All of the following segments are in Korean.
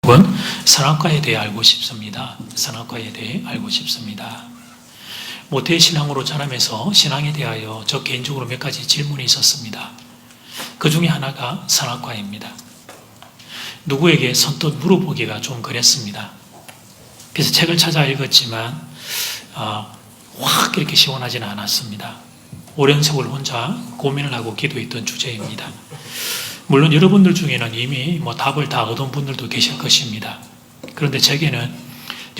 여러분, 선악과에 대해 알고 싶습니다. 선악과에 대해 알고 싶습니다. 모태신앙으로 자라면서 신앙에 대하여 저 개인적으로 몇 가지 질문이 있었습니다. 그 중에 하나가 선악과입니다. 누구에게 선뜻 물어보기가 좀 그랬습니다. 그래서 책을 찾아 읽었지만 확 이렇게 시원하지는 않았습니다. 오랜 세월 혼자 고민을 하고 기도했던 주제입니다. 물론 여러분들 중에는 이미 답을 다 얻은 분들도 계실 것입니다. 그런데 제게는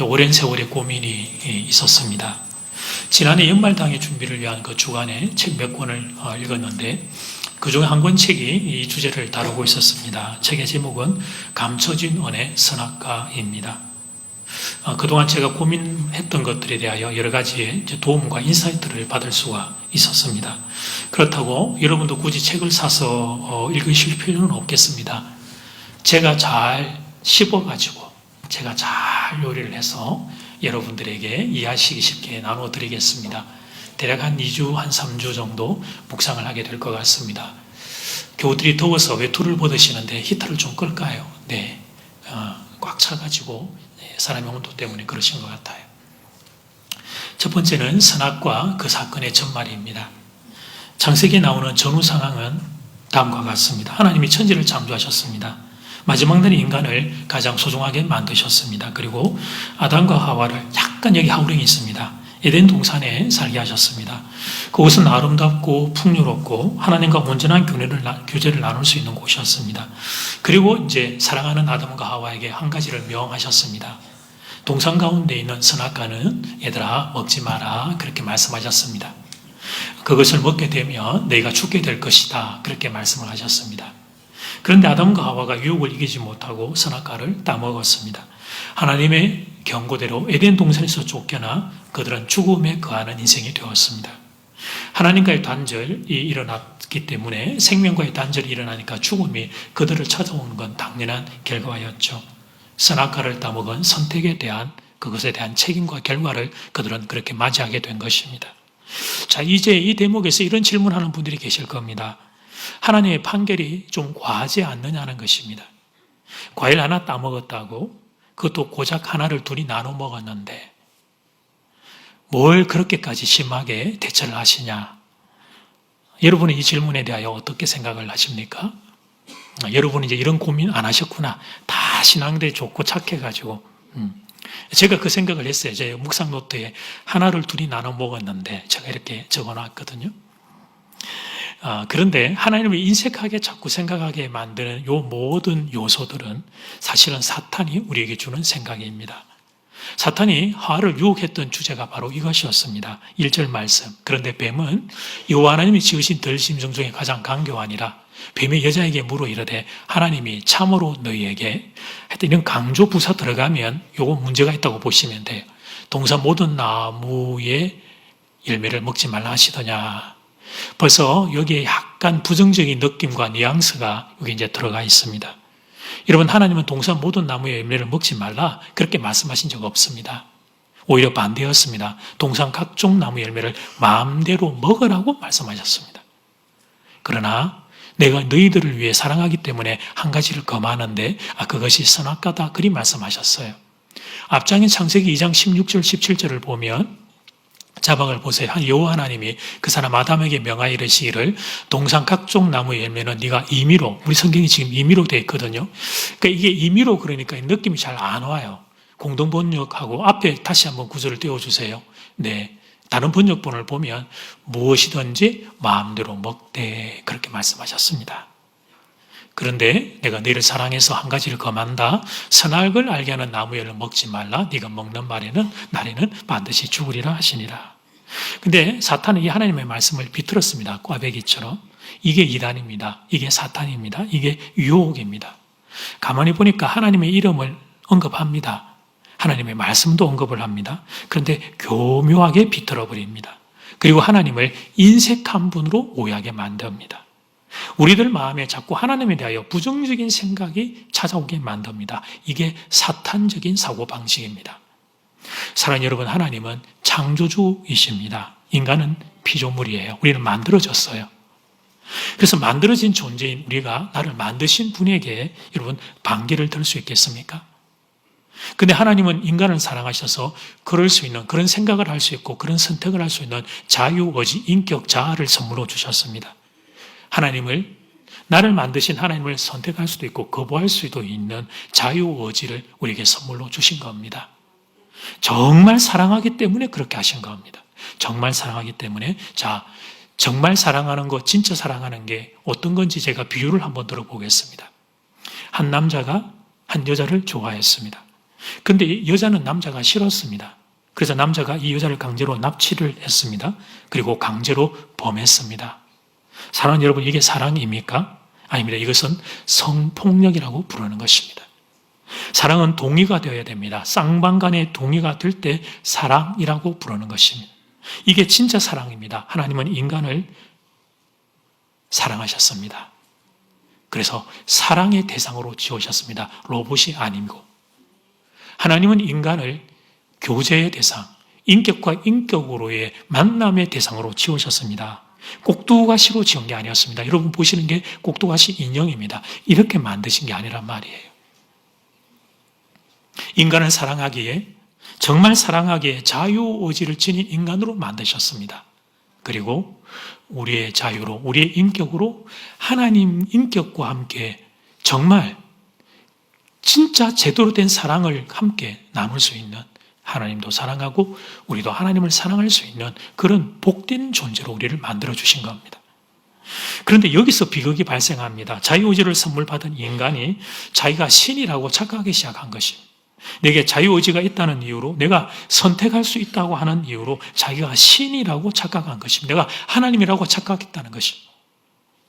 오랜 세월의 고민이 있었습니다. 지난해 연말당의 준비를 위한 그 주간에 책 몇 권을 읽었는데 그 중에 한 권 책이 이 주제를 다루고 있었습니다. 책의 제목은 감춰진 은의 선악과입니다. 그동안 제가 고민했던 것들에 대하여 여러 가지의 도움과 인사이트를 받을 수가 있었습니다. 그렇다고 여러분도 굳이 책을 사서 읽으실 필요는 없겠습니다. 제가 잘 씹어가지고 제가 잘 요리를 해서 여러분들에게 이해하시기 쉽게 나눠드리겠습니다. 대략 한 2주, 한 3주 정도 묵상을 하게 될 것 같습니다. 겨우들이 더워서 외투를 벗으시는데 히터를 좀 끌까요? 네, 꽉 차가지고 사람의 온도 때문에 그러신 것 같아요. 첫 번째는 선악과 그 사건의 전말입니다. 창세기에 나오는 전후 상황은 다음과 같습니다. 하나님이 천지를 창조하셨습니다. 마지막 날에 인간을 가장 소중하게 만드셨습니다. 그리고 아담과 하와를 약간 여기 하우령이 있습니다. 에덴 동산에 살게 하셨습니다. 그곳은 아름답고 풍요롭고 하나님과 온전한 교제를 나눌 수 있는 곳이었습니다. 그리고 이제 사랑하는 아담과 하와에게 한 가지를 명하셨습니다. 동산 가운데 있는 선악과는 얘들아 먹지 마라 그렇게 말씀하셨습니다. 그것을 먹게 되면 너희가 죽게 될 것이다 그렇게 말씀을 하셨습니다. 그런데 아담과 하와가 유혹을 이기지 못하고 선악과를 따먹었습니다. 하나님의 경고대로 에덴 동산에서 쫓겨나 그들은 죽음에 거하는 인생이 되었습니다. 하나님과의 단절이 일어났기 때문에 생명과의 단절이 일어나니까 죽음이 그들을 찾아오는 건 당연한 결과였죠. 선악과를 따먹은 선택에 대한 그것에 대한 책임과 결과를 그들은 그렇게 맞이하게 된 것입니다. 자, 이제 이 대목에서 이런 질문하는 분들이 계실 겁니다. 하나님의 판결이 좀 과하지 않느냐는 것입니다. 과일 하나 따먹었다고 그것도 고작 하나를 둘이 나눠 먹었는데 뭘 그렇게까지 심하게 대처를 하시냐? 여러분은 이 질문에 대하여 어떻게 생각을 하십니까? 여러분은 이제 이런 고민 안 하셨구나. 다 신앙들이 좋고 착해가지고. 제가 그 생각을 했어요. 제 묵상 노트에 하나를 둘이 나눠 먹었는데 제가 이렇게 적어놨거든요. 그런데 하나님을 인색하게 자꾸 생각하게 만드는 요 모든 요소들은 사실은 사탄이 우리에게 주는 생각입니다. 사탄이 하와를 유혹했던 주제가 바로 이것이었습니다. 1절 말씀. 그런데 뱀은 여호와 하나님이 지으신 들짐승 중에 가장 강교하니라. 뱀이 여자에게 물어 이르되 하나님이 참으로 너희에게 하여튼 이런 강조 부사 들어가면 요거 문제가 있다고 보시면 돼요. 동산 모든 나무의 열매를 먹지 말라 하시더냐. 벌써 여기에 약간 부정적인 느낌과 뉘앙스가 여기 이제 들어가 있습니다. 여러분, 하나님은 동산 모든 나무의 열매를 먹지 말라 그렇게 말씀하신 적 없습니다. 오히려 반대였습니다. 동산 각종 나무 열매를 마음대로 먹으라고 말씀하셨습니다. 그러나 내가 너희들을 위해 사랑하기 때문에 한 가지를 금하는데 그것이 선악과다 그리 말씀하셨어요. 앞장인 창세기 2장 16절 17절을 보면 자막을 보세요. 여호와 하나님이 그 사람 아담에게 명하여 이르시기를 동산 각종 나무의 열매는 네가 임의로, 우리 성경이 지금 임의로 되어 있거든요. 그러니까 이게 임의로 그러니까 느낌이 잘 안 와요. 공동번역하고 앞에 다시 한번 구절을 띄워주세요. 네, 다른 번역본을 보면 무엇이든지 마음대로 먹되 그렇게 말씀하셨습니다. 그런데 내가 너희를 사랑해서 한 가지를 금한다. 선악을 알게 하는 나무 열매를 먹지 말라. 네가 먹는 날에는 반드시 죽으리라 하시니라. 근데 사탄은 이 하나님의 말씀을 비틀었습니다. 꽈배기처럼. 이게 이단입니다. 이게 사탄입니다. 이게 유혹입니다. 가만히 보니까 하나님의 이름을 언급합니다. 하나님의 말씀도 언급을 합니다. 그런데 교묘하게 비틀어버립니다. 그리고 하나님을 인색한 분으로 오해하게 만듭니다. 우리들 마음에 자꾸 하나님에 대하여 부정적인 생각이 찾아오게 만듭니다. 이게 사탄적인 사고방식입니다. 사랑하는 여러분, 하나님은 창조주이십니다. 인간은 피조물이에요. 우리는 만들어졌어요. 그래서 만들어진 존재인 우리가 나를 만드신 분에게 여러분 반기를 들 수 있겠습니까? 근데 하나님은 인간을 사랑하셔서 그럴 수 있는, 그런 생각을 할 수 있고 그런 선택을 할 수 있는 자유의지, 인격 자아를 선물로 주셨습니다. 나를 만드신 하나님을 선택할 수도 있고 거부할 수도 있는 자유의지를 우리에게 선물로 주신 겁니다. 정말 사랑하기 때문에 그렇게 하신 겁니다. 정말 사랑하기 때문에. 정말 사랑하는 것, 진짜 사랑하는 게 어떤 건지 제가 비유를 한번 들어보겠습니다. 한 남자가 한 여자를 좋아했습니다. 근데 여자는 남자가 싫었습니다. 그래서 남자가 이 여자를 강제로 납치를 했습니다. 그리고 강제로 범했습니다. 사랑하는 여러분, 이게 사랑입니까? 아닙니다. 이것은 성폭력이라고 부르는 것입니다. 사랑은 동의가 되어야 됩니다. 쌍방간의 동의가 될 때 사랑이라고 부르는 것입니다. 이게 진짜 사랑입니다. 하나님은 인간을 사랑하셨습니다. 그래서 사랑의 대상으로 지으셨습니다. 로봇이 아니고. 하나님은 인간을 교제의 대상, 인격과 인격으로의 만남의 대상으로 지으셨습니다. 꼭두가시로 지은 게 아니었습니다. 여러분 보시는 게 꼭두가시 인형입니다. 이렇게 만드신 게 아니란 말이에요. 인간을 사랑하기에, 정말 사랑하기에 자유의지를 지닌 인간으로 만드셨습니다. 그리고 우리의 자유로, 우리의 인격으로 하나님 인격과 함께 정말 진짜 제대로 된 사랑을 함께 나눌 수 있는, 하나님도 사랑하고 우리도 하나님을 사랑할 수 있는 그런 복된 존재로 우리를 만들어주신 겁니다. 그런데 여기서 비극이 발생합니다. 자유의지를 선물 받은 인간이 자기가 신이라고 착각하기 시작한 것입니다. 내게 자유의지가 있다는 이유로, 내가 선택할 수 있다고 하는 이유로 자기가 신이라고 착각한 것입니다. 내가 하나님이라고 착각했다는 것입니다.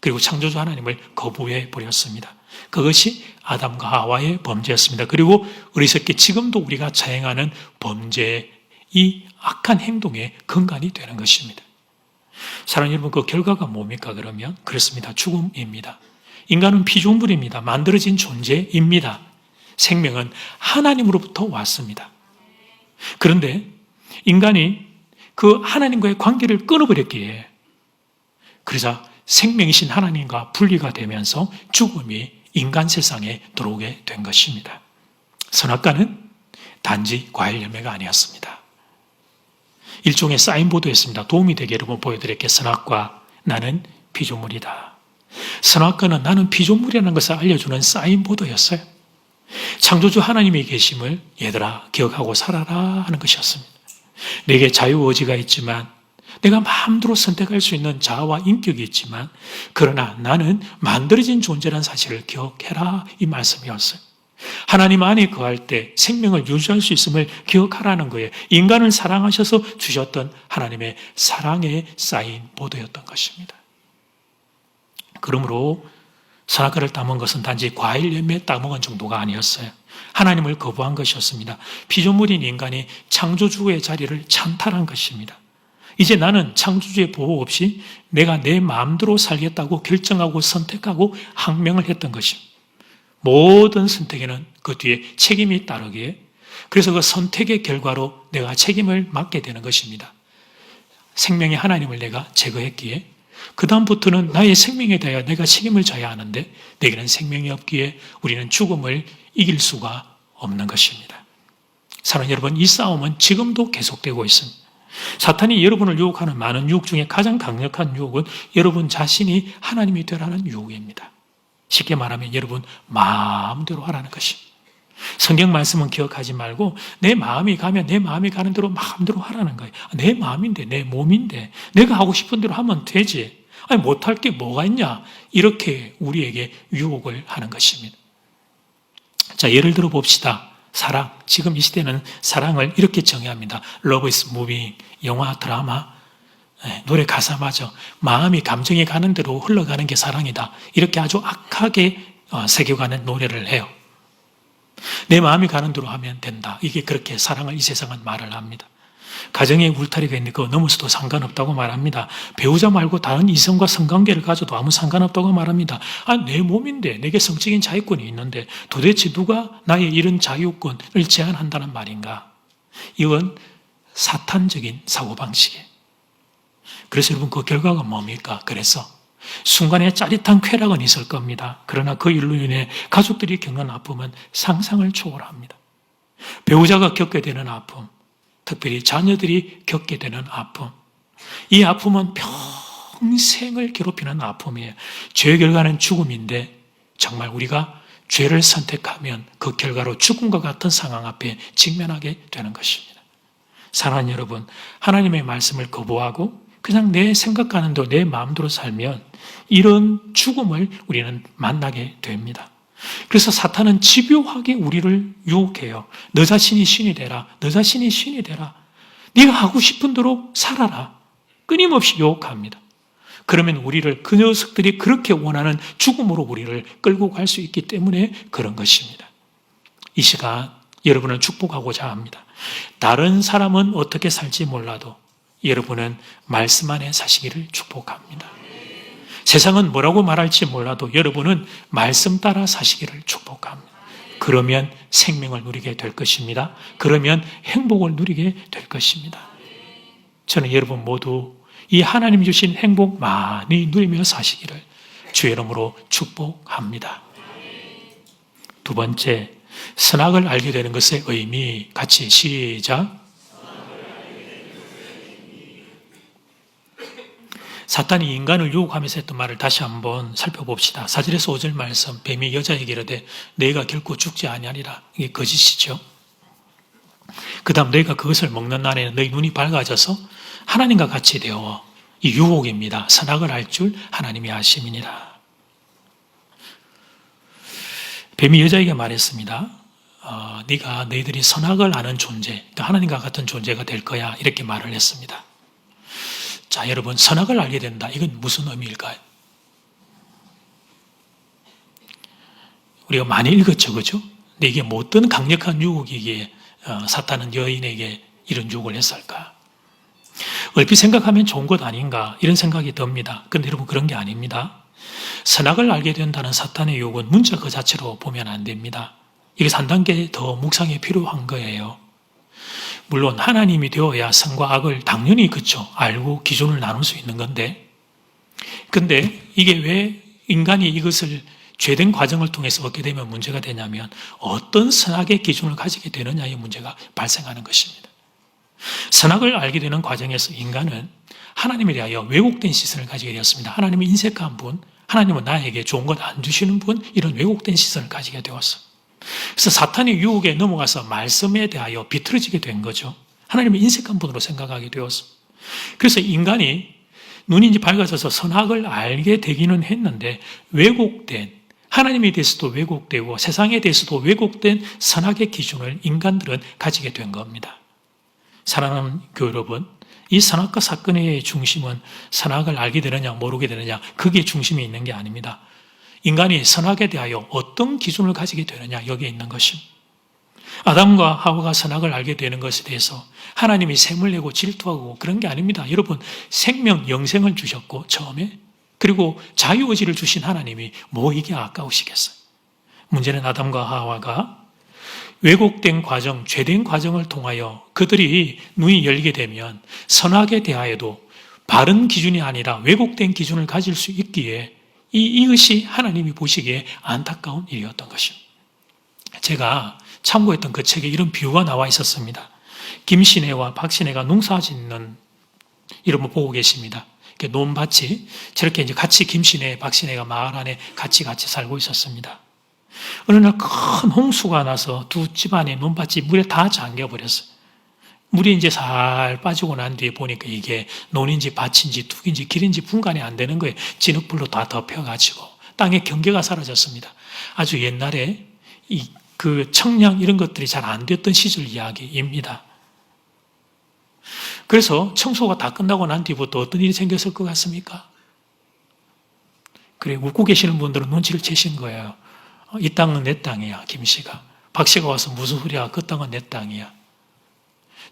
그리고 창조주 하나님을 거부해 버렸습니다. 그것이 아담과 하와의 범죄였습니다. 그리고 어리석게 지금도 우리가 자행하는 범죄의 이 악한 행동의 근간이 되는 것입니다. 사랑하는 여러분, 그 결과가 뭡니까 그러면? 그렇습니다. 죽음입니다. 인간은 피조물입니다. 만들어진 존재입니다. 생명은 하나님으로부터 왔습니다. 그런데 인간이 그 하나님과의 관계를 끊어버렸기에, 그래서 생명이신 하나님과 분리가 되면서 죽음이 인간 세상에 들어오게 된 것입니다. 선악과는 단지 과일 열매가 아니었습니다. 일종의 사인보드였습니다. 도움이 되게 여러분 보여드릴게요. 선악과, 나는 피조물이다. 선악과는 나는 피조물이라는 것을 알려주는 사인보드였어요. 창조주 하나님의 계심을 얘들아 기억하고 살아라 하는 것이었습니다. 내게 자유의지가 있지만, 내가 마음대로 선택할 수 있는 자아와 인격이 있지만, 그러나 나는 만들어진 존재라는 사실을 기억해라, 이 말씀이었어요. 하나님 안에 거할 때 생명을 유지할 수 있음을 기억하라는 거예요. 인간을 사랑하셔서 주셨던 하나님의 사랑의 사인보드였던 것입니다. 그러므로 선악과를 따먹은 것은 단지 과일 열매 따먹은 정도가 아니었어요. 하나님을 거부한 것이었습니다. 피조물인 인간이 창조주의 자리를 찬탈한 것입니다. 이제 나는 창조주의 보호 없이 내가 내 마음대로 살겠다고 결정하고 선택하고 항명을 했던 것입니다. 모든 선택에는 그 뒤에 책임이 따르기에, 그래서 그 선택의 결과로 내가 책임을 맡게 되는 것입니다. 생명의 하나님을 내가 제거했기에 그 다음부터는 나의 생명에 대하여 내가 책임을 져야 하는데, 내게는 생명이 없기에 우리는 죽음을 이길 수가 없는 것입니다. 사랑하는 여러분, 이 싸움은 지금도 계속되고 있습니다. 사탄이 여러분을 유혹하는 많은 유혹 중에 가장 강력한 유혹은 여러분 자신이 하나님이 되라는 유혹입니다. 쉽게 말하면 여러분 마음대로 하라는 것입니다. 성경 말씀은 기억하지 말고 내 마음이 가면 내 마음이 가는 대로 마음대로 하라는 거예요. 내 마음인데, 내 몸인데 내가 하고 싶은 대로 하면 되지. 아니 못할 게 뭐가 있냐. 이렇게 우리에게 유혹을 하는 것입니다. 자, 예를 들어 봅시다. 사랑. 지금 이 시대는 사랑을 이렇게 정의합니다. Love is moving. 영화, 드라마, 노래 가사마저 마음이 감정이 가는 대로 흘러가는 게 사랑이다. 이렇게 아주 악하게 새겨가는 노래를 해요. 내 마음이 가는 대로 하면 된다. 이게 그렇게 사랑을 이 세상은 말을 합니다. 가정에 울타리가 있는데 그거 넘어서도 상관없다고 말합니다. 배우자 말고 다른 이성과 성관계를 가져도 아무 상관없다고 말합니다. 내 몸인데, 내게 성적인 자유권이 있는데 도대체 누가 나의 이런 자유권을 제한한다는 말인가? 이건 사탄적인 사고방식이에요. 그래서 여러분 그 결과가 뭡니까? 그래서 순간의 짜릿한 쾌락은 있을 겁니다. 그러나 그 일로 인해 가족들이 겪는 아픔은 상상을 초월합니다. 배우자가 겪게 되는 아픔, 특별히 자녀들이 겪게 되는 아픔, 이 아픔은 평생을 괴롭히는 아픔이에요. 죄의 결과는 죽음인데 정말 우리가 죄를 선택하면 그 결과로 죽음과 같은 상황 앞에 직면하게 되는 것입니다. 사랑하는 여러분, 하나님의 말씀을 거부하고 그냥 내 생각하는 대로 내 마음대로 살면 이런 죽음을 우리는 만나게 됩니다. 그래서 사탄은 집요하게 우리를 유혹해요. 너 자신이 신이 되라. 너 자신이 신이 되라. 네가 하고 싶은 대로 살아라. 끊임없이 유혹합니다. 그러면 우리를 그 녀석들이 그렇게 원하는 죽음으로 우리를 끌고 갈 수 있기 때문에 그런 것입니다. 이 시간 여러분을 축복하고자 합니다. 다른 사람은 어떻게 살지 몰라도 여러분은 말씀 안에 사시기를 축복합니다. 세상은 뭐라고 말할지 몰라도 여러분은 말씀 따라 사시기를 축복합니다. 그러면 생명을 누리게 될 것입니다. 그러면 행복을 누리게 될 것입니다. 저는 여러분 모두 이 하나님 주신 행복 많이 누리며 사시기를 주의 이름으로 축복합니다. 두 번째, 선악을 알게 되는 것의 의미, 같이 시작. 사탄이 인간을 유혹하면서 했던 말을 다시 한번 살펴봅시다. 4절에서 5절 말씀, 뱀이 여자에게 이르되 너희가 결코 죽지 아니하리라. 이게 거짓이죠. 그 다음 너희가 그것을 먹는 날에는 너희 눈이 밝아져서 하나님과 같이 되어, 이 유혹입니다. 선악을 알 줄 하나님이 아심이니라. 뱀이 여자에게 말했습니다. 너희들이 선악을 아는 존재, 그러니까 하나님과 같은 존재가 될 거야, 이렇게 말을 했습니다. 자, 여러분, 선악을 알게 된다. 이건 무슨 의미일까요? 우리가 많이 읽었죠, 그죠? 근데 이게 뭐 어떤 강력한 유혹이기에 사탄은 여인에게 이런 유혹을 했을까? 얼핏 생각하면 좋은 것 아닌가, 이런 생각이 듭니다. 그런데 여러분, 그런 게 아닙니다. 선악을 알게 된다는 사탄의 유혹은 문자 그 자체로 보면 안 됩니다. 이게 한 단계 더 묵상이 필요한 거예요. 물론 하나님이 되어야 선과 악을 당연히 그쵸, 알고 기준을 나눌 수 있는 건데, 근데 이게 왜 인간이 이것을 죄된 과정을 통해서 얻게 되면 문제가 되냐면 어떤 선악의 기준을 가지게 되느냐의 문제가 발생하는 것입니다. 선악을 알게 되는 과정에서 인간은 하나님에 대하여 왜곡된 시선을 가지게 되었습니다. 하나님은 인색한 분, 하나님은 나에게 좋은 것 안 주시는 분, 이런 왜곡된 시선을 가지게 되었어요. 그래서 사탄의 유혹에 넘어가서 말씀에 대하여 비틀어지게 된 거죠. 하나님은 인색한 분으로 생각하게 되었어요. 그래서 인간이 눈이 이제 밝아져서 선악을 알게 되기는 했는데 왜곡된, 하나님에 대해서도 왜곡되고 세상에 대해서도 왜곡된 선악의 기준을 인간들은 가지게 된 겁니다. 사랑하는 교회 여러분, 이 선악과 사건의 중심은 선악을 알게 되느냐 모르게 되느냐, 그게 중심이 있는 게 아닙니다. 인간이 선악에 대하여 어떤 기준을 가지게 되느냐, 여기에 있는 것입니다. 아담과 하와가 선악을 알게 되는 것에 대해서 하나님이 샘을 내고 질투하고 그런 게 아닙니다. 여러분, 생명, 영생을 주셨고 처음에, 그리고 자유의지를 주신 하나님이 뭐 이게 아까우시겠어요? 문제는 아담과 하와가 왜곡된 과정, 죄된 과정을 통하여 그들이 눈이 열리게 되면 선악에 대하여도 바른 기준이 아니라 왜곡된 기준을 가질 수 있기에 이것이 하나님이 보시기에 안타까운 일이었던 것입니다. 제가 참고했던 그 책에 이런 비유가 나와 있었습니다. 김신혜와 박신혜가 농사 짓는 이런 거 보고 계십니다. 논밭이 저렇게 이제 같이 김신혜, 박신혜가 마을 안에 같이 살고 있었습니다. 어느 날 큰 홍수가 나서 두 집안의 논밭이 물에 다 잠겨버렸어요. 물이 이제 살 빠지고 난 뒤에 보니까 이게 논인지 밭인지 둑인지 길인지 분간이 안 되는 거예요. 진흙불로 다 덮여가지고 땅의 경계가 사라졌습니다. 아주 옛날에 그 청량 이런 것들이 잘 안 됐던 시절 이야기입니다. 그래서 청소가 다 끝나고 난 뒤부터 어떤 일이 생겼을 것 같습니까? 그래, 웃고 계시는 분들은 눈치를 채신 거예요. 이 땅은 내 땅이야, 김씨가. 박씨가 와서 무슨 소리야, 그 땅은 내 땅이야.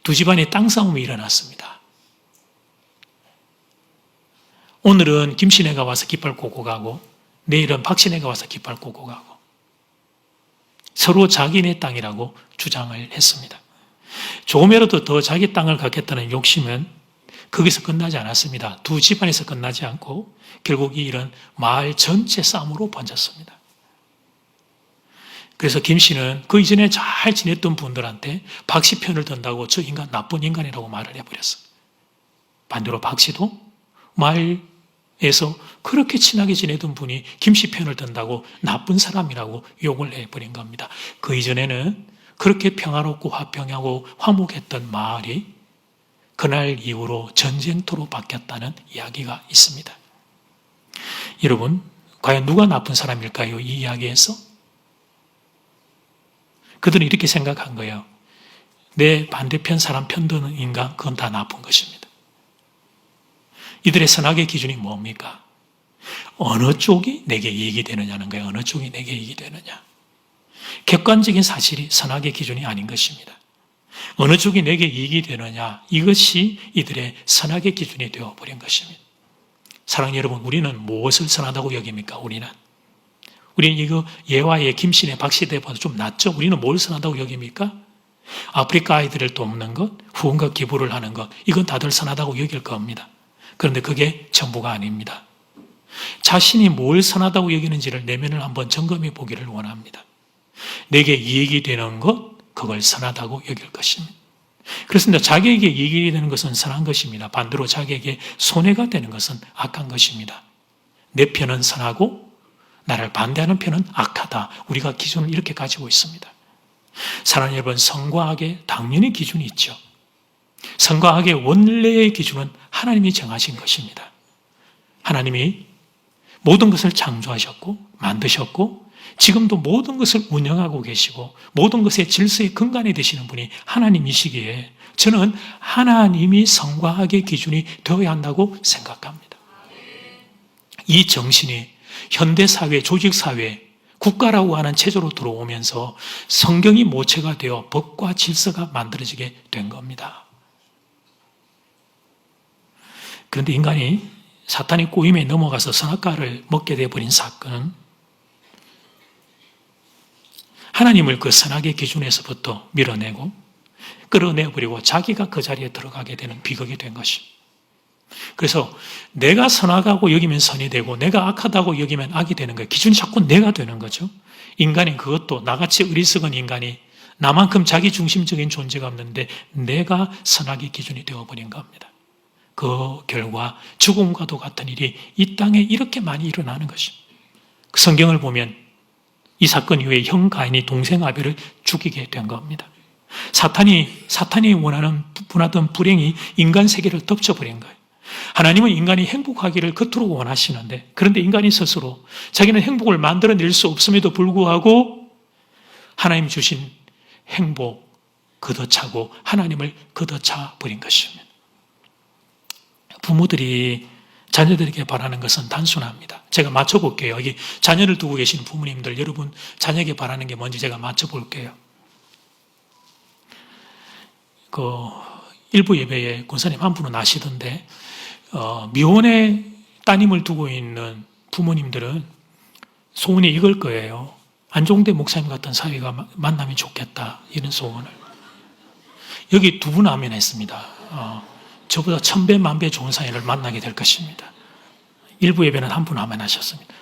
두 집안의 땅 싸움이 일어났습니다. 오늘은 김씨네가 와서 깃발 꽂고 가고 내일은 박씨네가 와서 깃발 꽂고 가고 서로 자기네 땅이라고 주장을 했습니다. 조금이라도 더 자기 땅을 갖겠다는 욕심은 거기서 끝나지 않았습니다. 두 집안에서 끝나지 않고 결국 이 일은 마을 전체 싸움으로 번졌습니다. 그래서 김 씨는 그 이전에 잘 지냈던 분들한테 박 씨 편을 든다고 저 인간 나쁜 인간이라고 말을 해버렸어. 반대로 박 씨도 마을에서 그렇게 친하게 지내던 분이 김 씨 편을 든다고 나쁜 사람이라고 욕을 해버린 겁니다. 그 이전에는 그렇게 평화롭고 화평하고 화목했던 마을이 그날 이후로 전쟁터로 바뀌었다는 이야기가 있습니다. 여러분, 과연 누가 나쁜 사람일까요? 이 이야기에서? 그들은 이렇게 생각한 거예요. 내 반대편 사람 편드는 인간, 그건 다 나쁜 것입니다. 이들의 선악의 기준이 뭡니까? 어느 쪽이 내게 이익이 되느냐는 거예요. 어느 쪽이 내게 이익이 되느냐. 객관적인 사실이 선악의 기준이 아닌 것입니다. 어느 쪽이 내게 이익이 되느냐, 이것이 이들의 선악의 기준이 되어버린 것입니다. 사랑하는 여러분, 우리는 무엇을 선하다고 여깁니까? 우리는 이거 예화의 김씨네 박씨대보다 좀 낫죠? 우리는 뭘 선하다고 여깁니까? 아프리카 아이들을 돕는 것, 후원과 기부를 하는 것, 이건 다들 선하다고 여길 겁니다. 그런데 그게 전부가 아닙니다. 자신이 뭘 선하다고 여기는지를 내면을 한번 점검해 보기를 원합니다. 내게 이익이 되는 것, 그걸 선하다고 여길 것입니다. 그렇습니다. 자기에게 이익이 되는 것은 선한 것입니다. 반대로 자기에게 손해가 되는 것은 악한 것입니다. 내 편은 선하고 나를 반대하는 편은 악하다. 우리가 기준을 이렇게 가지고 있습니다. 사랑하는 여러분, 선과 악의 당연히 기준이 있죠. 선과 악의 원래의 기준은 하나님이 정하신 것입니다. 하나님이 모든 것을 창조하셨고 만드셨고 지금도 모든 것을 운영하고 계시고 모든 것의 질서의 근간이 되시는 분이 하나님이시기에 저는 하나님이 선과 악의 기준이 되어야 한다고 생각합니다. 이 정신이 현대사회, 조직사회, 국가라고 하는 체제로 들어오면서 성경이 모체가 되어 법과 질서가 만들어지게 된 겁니다. 그런데 인간이 사탄의 꼬임에 넘어가서 선악과를 먹게 되어버린 사건은 하나님을 그 선악의 기준에서부터 밀어내고 끌어내버리고 자기가 그 자리에 들어가게 되는 비극이 된 것입니다. 그래서 내가 선하다고 여기면 선이 되고 내가 악하다고 여기면 악이 되는 거예요. 기준이 자꾸 내가 되는 거죠. 인간인 그것도 나같이 어리석은 인간이 나만큼 자기중심적인 존재가 없는데 내가 선악의 기준이 되어버린 겁니다. 그 결과 죽음과도 같은 일이 이 땅에 이렇게 많이 일어나는 것입니다. 성경을 보면 이 사건 이후에 형 가인이 동생 아벨을 죽이게 된 겁니다. 사탄이 원하던 불행이 인간 세계를 덮쳐버린 거예요. 하나님은 인간이 행복하기를 겉으로 원하시는데 그런데 인간이 스스로 자기는 행복을 만들어낼 수 없음에도 불구하고 하나님 주신 행복 걷어차고 하나님을 걷어차 버린 것입니다. 부모들이 자녀들에게 바라는 것은 단순합니다. 제가 맞춰볼게요. 여기 자녀를 두고 계신 부모님들, 여러분 자녀에게 바라는 게 뭔지 제가 맞춰볼게요. 일부 예배에 권사님 한 분은 아시던데 미혼의 따님을 두고 있는 부모님들은 소원이 이걸 거예요. 안종대 목사님 같은 사위가 만나면 좋겠다. 이런 소원을. 여기 두 분 아멘했습니다. 저보다 1000배 만배 좋은 사위를 만나게 될 것입니다. 일부 예배는 한 분 아멘하셨습니다.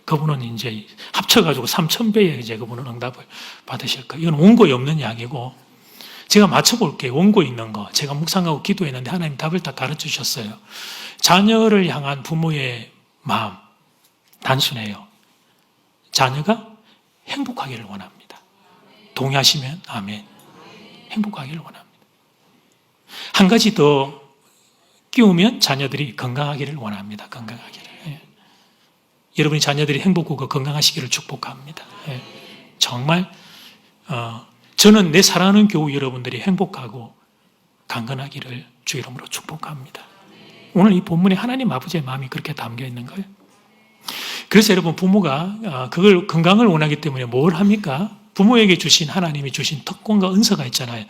그분은 이제 합쳐가지고 3000배의 이제 그분은 응답을 받으실 거예요. 이건 원고에 없는 이야기고 제가 맞춰볼게요. 원고 있는 거. 제가 묵상하고 기도했는데 하나님 답을 다 가르쳐 주셨어요. 자녀를 향한 부모의 마음 단순해요. 자녀가 행복하기를 원합니다. 동의하시면 아멘. 행복하기를 원합니다. 한 가지 더 끼우면 자녀들이 건강하기를 원합니다. 건강하기를. 예. 여러분이 자녀들이 행복하고 건강하시기를 축복합니다. 예. 정말 저는 내 사랑하는 교우 여러분들이 행복하고 강건하기를 주 이름으로 축복합니다. 오늘 이 본문에 하나님 아버지의 마음이 그렇게 담겨 있는 거예요. 그래서 여러분 부모가 그걸 건강을 원하기 때문에 뭘 합니까? 부모에게 주신 하나님이 주신 특권과 은사가 있잖아요.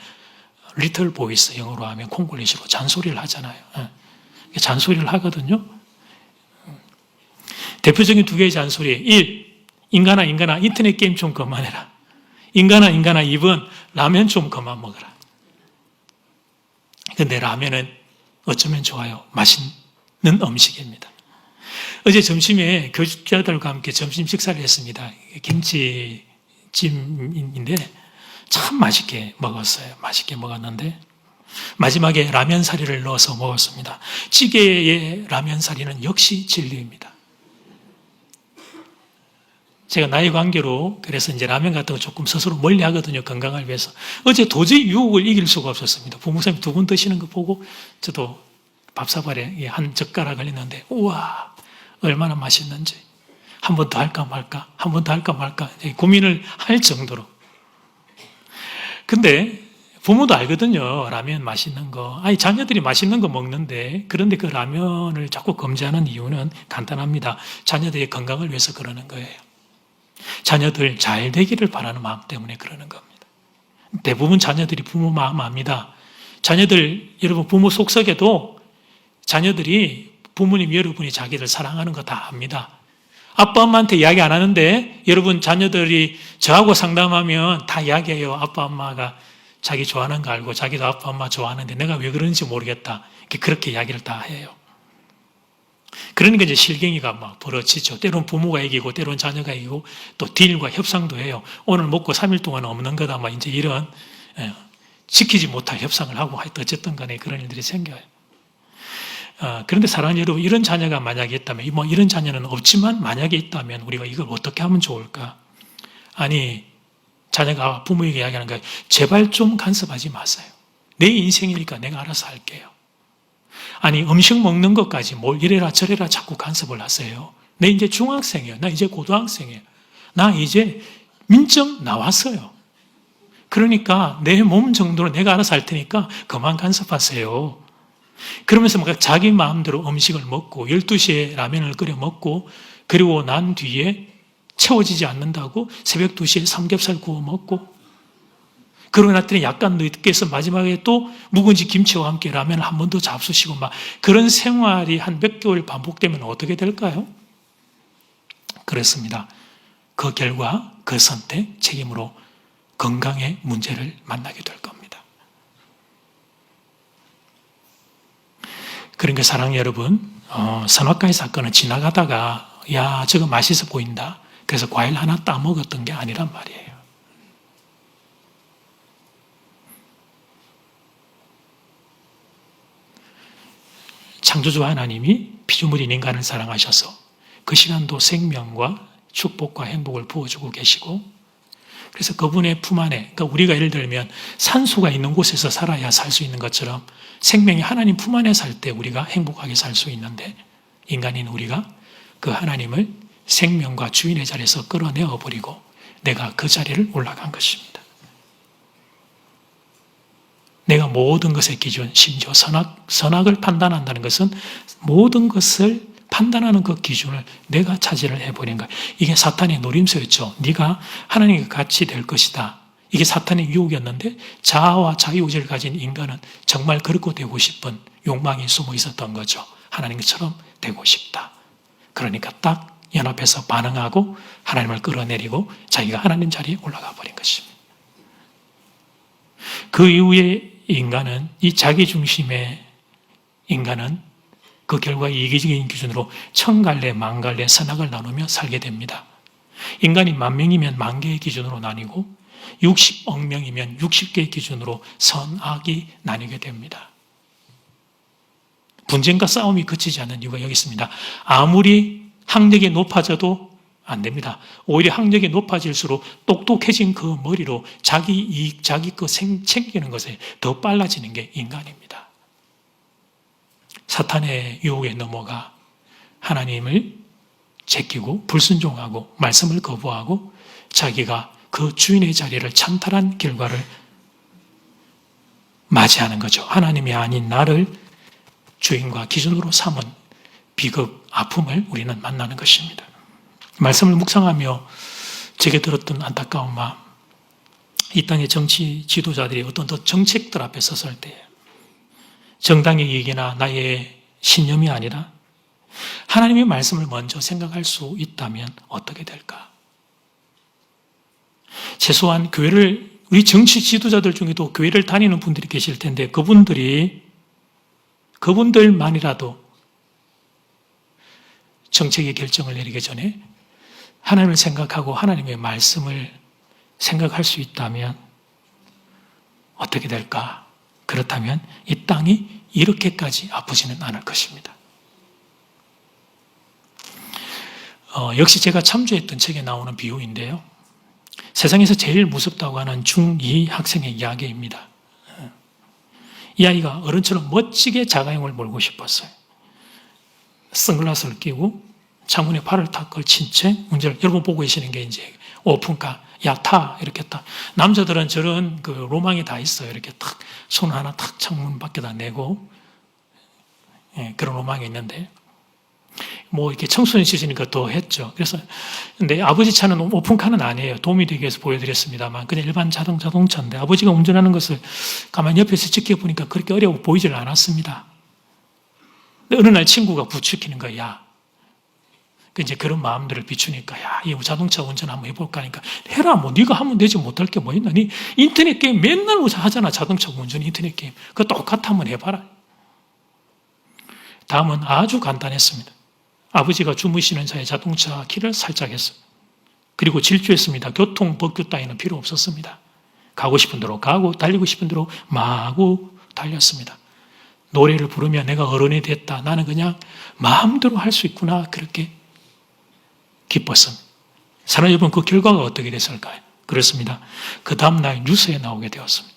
리틀 보이스 영어로 하면 콩글리시로 잔소리를 하잖아요. 잔소리를 하거든요. 대표적인 두 개의 잔소리. 1. 인간아 인터넷 게임 좀 그만해라. 인간아 2번 라면 좀 그만 먹어라. 근데 라면은 어쩌면 좋아요. 맛있는 음식입니다. 어제 점심에 교육자들과 함께 점심 식사를 했습니다. 김치 찜인데 참 맛있게 먹었어요. 맛있게 먹었는데 마지막에 라면 사리를 넣어서 먹었습니다. 찌개에 라면 사리는 역시 진리입니다. 제가 나이 관계로 그래서 이제 라면 같은 거 조금 스스로 멀리 하거든요. 건강을 위해서. 어제 도저히 유혹을 이길 수가 없었습니다. 부모님이 두 분 드시는 거 보고 저도 밥사발에 한 젓가락을 했는데 우와 얼마나 맛있는지 한 번 더 할까 말까 한 번 더 할까 말까 고민을 할 정도로. 근데 부모도 알거든요. 라면 맛있는 거. 아니 자녀들이 맛있는 거 먹는데 그런데 그 라면을 자꾸 금지하는 이유는 간단합니다. 자녀들의 건강을 위해서 그러는 거예요. 자녀들 잘 되기를 바라는 마음 때문에 그러는 겁니다. 대부분 자녀들이 부모 마음 압니다. 자녀들, 여러분 부모 속속에도 자녀들이 부모님 여러분이 자기를 사랑하는 거 다 압니다. 아빠 엄마한테 이야기 안 하는데 여러분 자녀들이 저하고 상담하면 다 이야기해요. 아빠 엄마가 자기 좋아하는 거 알고 자기도 아빠 엄마 좋아하는데 내가 왜 그러는지 모르겠다. 그렇게 이야기를 다 해요. 그러니까 이제 실갱이가 막 벌어지죠. 때론 부모가 이기고 때론 자녀가 이기고 또 딜과 협상도 해요. 오늘 먹고 3일 동안 없는 거다. 막 이제 이런 지키지 못할 협상을 하고 하여튼 어쨌든 간에 그런 일들이 생겨요. 그런데 사랑하는 여러분, 이런 자녀가 만약에 있다면, 뭐 이런 자녀는 없지만 만약에 있다면 우리가 이걸 어떻게 하면 좋을까? 아니, 자녀가 부모에게 이야기하는 거예요. 제발 좀 간섭하지 마세요. 내 인생이니까 내가 알아서 할게요. 아니, 음식 먹는 것까지 뭘 이래라 저래라 자꾸 간섭을 하세요. 내 이제 중학생이에요. 나 이제 고등학생이에요. 나 이제 민정 나왔어요. 그러니까 내 몸 정도는 내가 알아서 할 테니까 그만 간섭하세요. 그러면서 막 자기 마음대로 음식을 먹고 12시에 라면을 끓여 먹고 그리고 난 뒤에 채워지지 않는다고 새벽 2시에 삼겹살 구워 먹고 그러고 났더니 약간 늦게 해서 마지막에 또 묵은지 김치와 함께 라면을 한 번 더 잡수시고 막 그런 생활이 한 몇 개월 반복되면 어떻게 될까요? 그렇습니다. 그 결과 그 선택 책임으로 건강의 문제를 만나게 될 겁니다. 그러니까 사랑하는 여러분, 선악과의 사건은 지나가다가 야 저거 맛있어 보인다. 그래서 과일 하나 따먹었던 게 아니란 말이에요. 창조주 하나님이 피조물인 인간을 사랑하셔서 그 시간도 생명과 축복과 행복을 부어주고 계시고 그래서 그분의 품 안에 그러니까 우리가 예를 들면 산소가 있는 곳에서 살아야 살 수 있는 것처럼 생명이 하나님 품 안에 살 때 우리가 행복하게 살 수 있는데 인간인 우리가 그 하나님을 생명과 주인의 자리에서 끌어내어 버리고 내가 그 자리를 올라간 것입니다. 내가 모든 것의 기준, 심지어 선악을 판단한다는 것은 모든 것을 판단하는 그 기준을 내가 차지를 해버린 거예요. 이게 사탄의 노림수였죠. 네가 하나님과 같이 될 것이다. 이게 사탄의 유혹이었는데 자아와 자유의지를 가진 인간은 정말 그렇고 되고 싶은 욕망이 숨어 있었던 거죠. 하나님처럼 되고 싶다. 그러니까 딱 연합해서 반응하고 하나님을 끌어내리고 자기가 하나님 자리에 올라가 버린 것입니다. 그 이후에 인간은 이 자기 중심의 인간은 그 결과 이기적인 기준으로 천갈래, 만갈래, 선악을 나누며 살게 됩니다. 인간이 10,000명이면 10,000개의 기준으로 나뉘고 60억 명이면 60개의 기준으로 선악이 나뉘게 됩니다. 분쟁과 싸움이 그치지 않는 이유가 여기 있습니다. 아무리 학력이 높아져도 안 됩니다. 오히려 학력이 높아질수록 똑똑해진 그 머리로 자기 이익, 자기 거 챙기는 것에 더 빨라지는 게 인간입니다. 사탄의 유혹에 넘어가 하나님을 제끼고 불순종하고 말씀을 거부하고 자기가 그 주인의 자리를 찬탈한 결과를 맞이하는 거죠. 하나님이 아닌 나를 주인과 기준으로 삼은 비극, 아픔을 우리는 만나는 것입니다. 말씀을 묵상하며 제게 들었던 안타까운 마음, 이 땅의 정치 지도자들이 어떤 정책들 앞에 섰을 때 정당의 이익이나 나의 신념이 아니라 하나님의 말씀을 먼저 생각할 수 있다면 어떻게 될까? 최소한 교회를 우리 정치 지도자들 중에도 교회를 다니는 분들이 계실 텐데 그분들만이라도 정책의 결정을 내리기 전에 하나님을 생각하고 하나님의 말씀을 생각할 수 있다면 어떻게 될까? 그렇다면 이 땅이 이렇게까지 아프지는 않을 것입니다. 역시 제가 참조했던 책에 나오는 비유인데요. 세상에서 제일 무섭다고 하는 중2 학생의 이야기입니다. 이 아이가 어른처럼 멋지게 자가용을 몰고 싶었어요. 선글라스를 끼고 창문에 팔을 탁 걸친 채 운전을, 여러분 보고 계시는 게 이제 오픈카, 야, 타! 이렇게 딱. 남자들은 저런 그 로망이 다 있어요. 이렇게 탁, 손 하나 탁 창문 밖에다 내고, 예, 그런 로망이 있는데, 뭐 이렇게 청소년 시절이니까 더 했죠. 그래서, 근데 아버지 차는 오픈카는 아니에요. 도움이 되기 위해서 보여드렸습니다만, 그냥 일반 자동차인데, 아버지가 운전하는 것을 가만히 옆에서 지켜보니까 그렇게 어려워 보이질 않았습니다. 근데 어느 날 친구가 부추기는 거야. 야, 이제 그런 마음들을 비추니까, 야, 이 자동차 운전 한번 해볼까 하니까, 해라, 뭐, 네가 하면 되지 못할 게 뭐 있나? 니 인터넷 게임 맨날 하잖아, 자동차 운전 인터넷 게임. 그거 똑같아 한번 해봐라. 다음은 아주 간단했습니다. 아버지가 주무시는 자의 자동차 키를 살짝 했어요. 그리고 질주했습니다. 교통법규 따위는 필요 없었습니다. 가고 싶은 대로 가고, 달리고 싶은 대로 마구 달렸습니다. 노래를 부르면 내가 어른이 됐다. 나는 그냥 마음대로 할 수 있구나. 그렇게 기뻤습니다. 사랑 여러분, 그 결과가 어떻게 됐을까요? 그렇습니다. 그 다음날 뉴스에 나오게 되었습니다.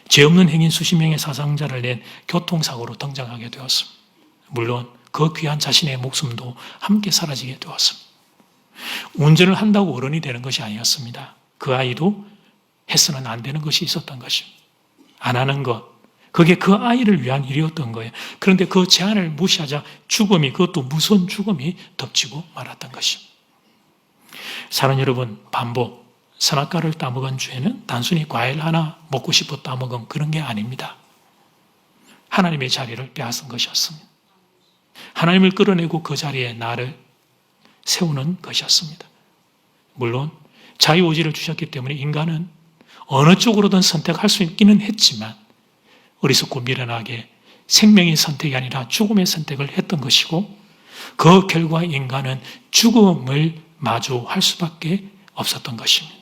죄 없는 행인 수십 명의 사상자를 낸 교통사고로 등장하게 되었습니다. 물론 그 귀한 자신의 목숨도 함께 사라지게 되었습니다. 운전을 한다고 어른이 되는 것이 아니었습니다. 그 아이도 해서는 안 되는 것이 있었던 것입니다. 안 하는 것, 그게 그 아이를 위한 일이었던 거예요. 그런데 그 제안을 무시하자 죽음이, 그것도 무서운 죽음이 덮치고 말았던 것입니다. 사랑 여러분, 반복, 선악과를 따먹은 죄는 단순히 과일 하나 먹고 싶어 따먹은 그런 게 아닙니다. 하나님의 자리를 빼앗은 것이었습니다. 하나님을 끌어내고 그 자리에 나를 세우는 것이었습니다. 물론 자유의지를 주셨기 때문에 인간은 어느 쪽으로든 선택할 수 있기는 했지만 어리석고 미련하게 생명의 선택이 아니라 죽음의 선택을 했던 것이고, 그 결과 인간은 죽음을 마주할 수밖에 없었던 것입니다.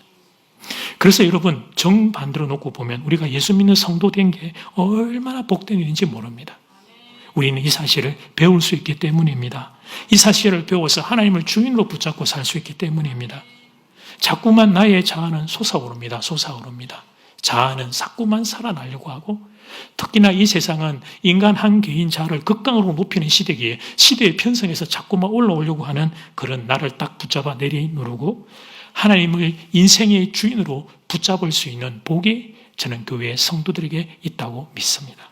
그래서 여러분, 정반대로 놓고 보면 우리가 예수 믿는 성도 된 게 얼마나 복된 일인지 모릅니다. 우리는 이 사실을 배울 수 있기 때문입니다. 이 사실을 배워서 하나님을 주인으로 붙잡고 살 수 있기 때문입니다. 자꾸만 나의 자아는 솟아오릅니다. 솟아오릅니다. 자아는 자꾸만 살아나려고 하고, 특히나 이 세상은 인간 한 개인 자아를 극강으로 높이는 시대기에 시대의 편성에서 자꾸만 올라오려고 하는 그런 나를 딱 붙잡아 내리누르고 하나님을 인생의 주인으로 붙잡을 수 있는 복이 저는 교회의 성도들에게 있다고 믿습니다.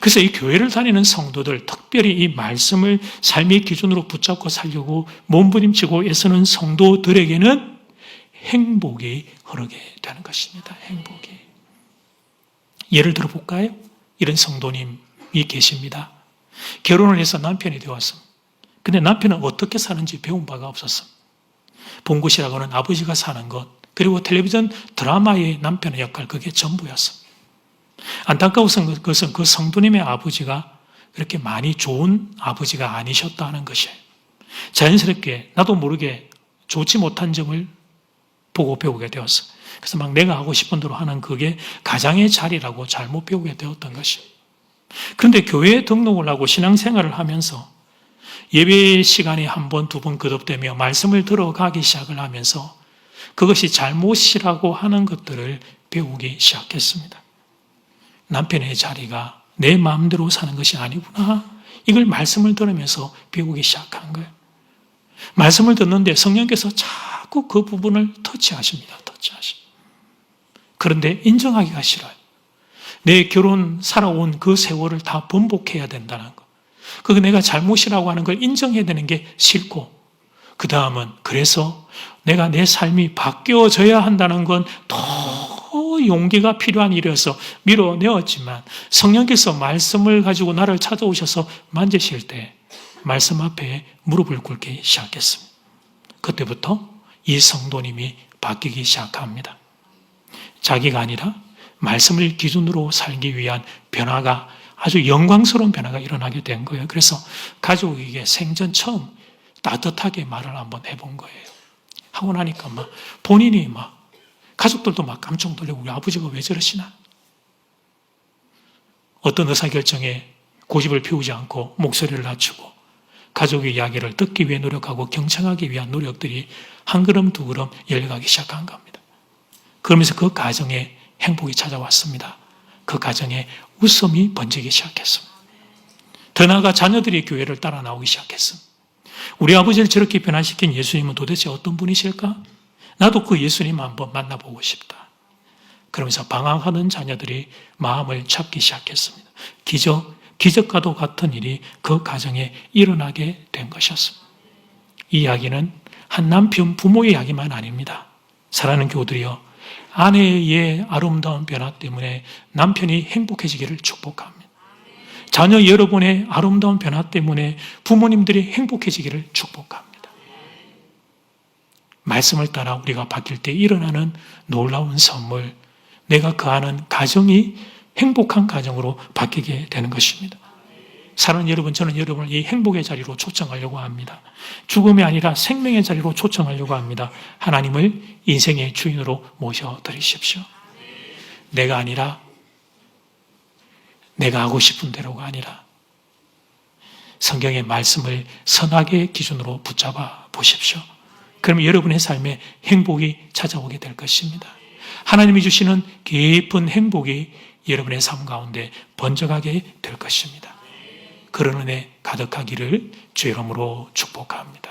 그래서 이 교회를 다니는 성도들, 특별히 이 말씀을 삶의 기준으로 붙잡고 살려고 몸부림치고 애쓰는 성도들에게는 행복이 흐르게 되는 것입니다. 행복이. 예를 들어 볼까요? 이런 성도님이 계십니다. 결혼을 해서 남편이 되었습니다. 근데 남편은 어떻게 사는지 배운 바가 없었습니다. 본 것이라고는 아버지가 사는 것, 그리고 텔레비전 드라마의 남편의 역할, 그게 전부였습니다. 안타까운 것은 그 성도님의 아버지가 그렇게 많이 좋은 아버지가 아니셨다는 것이에요. 자연스럽게 나도 모르게 좋지 못한 점을 보고 배우게 되었어. 그래서 막 내가 하고 싶은 대로 하는 그게 가장의 자리라고 잘못 배우게 되었던 것이에요. 그런데 교회에 등록을 하고 신앙생활을 하면서 예배 시간에 한 번, 두 번 거듭되며 말씀을 들어가기 시작을 하면서 그것이 잘못이라고 하는 것들을 배우기 시작했습니다. 남편의 자리가 내 마음대로 사는 것이 아니구나. 이걸 말씀을 들으면서 배우기 시작한 거예요. 말씀을 듣는데 성령께서 자꾸 그 부분을 터치하십니다. 터치하십니다. 그런데 인정하기가 싫어요. 내 결혼 살아온 그 세월을 다 번복해야 된다는 거. 그거 내가 잘못이라고 하는 걸 인정해야 되는 게 싫고, 그 다음은 그래서 내가 내 삶이 바뀌어져야 한다는 건 더 용기가 필요한 일이어서 밀어내었지만 성령께서 말씀을 가지고 나를 찾아오셔서 만지실 때 말씀 앞에 무릎을 꿇기 시작했습니다. 그때부터 이 성도님이 바뀌기 시작합니다. 자기가 아니라 말씀을 기준으로 살기 위한 변화가, 아주 영광스러운 변화가 일어나게 된 거예요. 그래서 가족에게 생전 처음 따뜻하게 말을 한번 해본 거예요. 하고 나니까 막 본인이 막 가족들도 막 깜짝 놀라고 우리 아버지가 왜 저러시나? 어떤 의사결정에 고집을 피우지 않고 목소리를 낮추고 가족의 이야기를 듣기 위해 노력하고 경청하기 위한 노력들이 한 걸음 두 걸음 열려가기 시작한 겁니다. 그러면서 그 가정에 행복이 찾아왔습니다. 그 가정에 웃음이 번지기 시작했습니다. 더 나아가 자녀들이 교회를 따라 나오기 시작했습니다. 우리 아버지를 저렇게 변화시킨 예수님은 도대체 어떤 분이실까? 나도 그 예수님 한번 만나보고 싶다. 그러면서 방황하는 자녀들이 마음을 잡기 시작했습니다. 기적과도 같은 일이 그 가정에 일어나게 된 것이었습니다. 이 이야기는 한 남편 부모의 이야기만 아닙니다. 사랑하는 교우들이여, 아내의 아름다운 변화 때문에 남편이 행복해지기를 축복합니다. 자녀 여러분의 아름다운 변화 때문에 부모님들이 행복해지기를 축복합니다. 말씀을 따라 우리가 바뀔 때 일어나는 놀라운 선물, 내가 거하는 가정이 행복한 가정으로 바뀌게 되는 것입니다. 사랑하는 여러분, 저는 여러분을 이 행복의 자리로 초청하려고 합니다. 죽음이 아니라 생명의 자리로 초청하려고 합니다. 하나님을 인생의 주인으로 모셔드리십시오. 내가 아니라 내가 하고 싶은 대로가 아니라 성경의 말씀을 선악의 기준으로 붙잡아 보십시오. 그러면 여러분의 삶에 행복이 찾아오게 될 것입니다. 하나님이 주시는 깊은 행복이 여러분의 삶 가운데 번져가게 될 것입니다. 그런 은혜 가득하기를 주의 이름으로 축복합니다.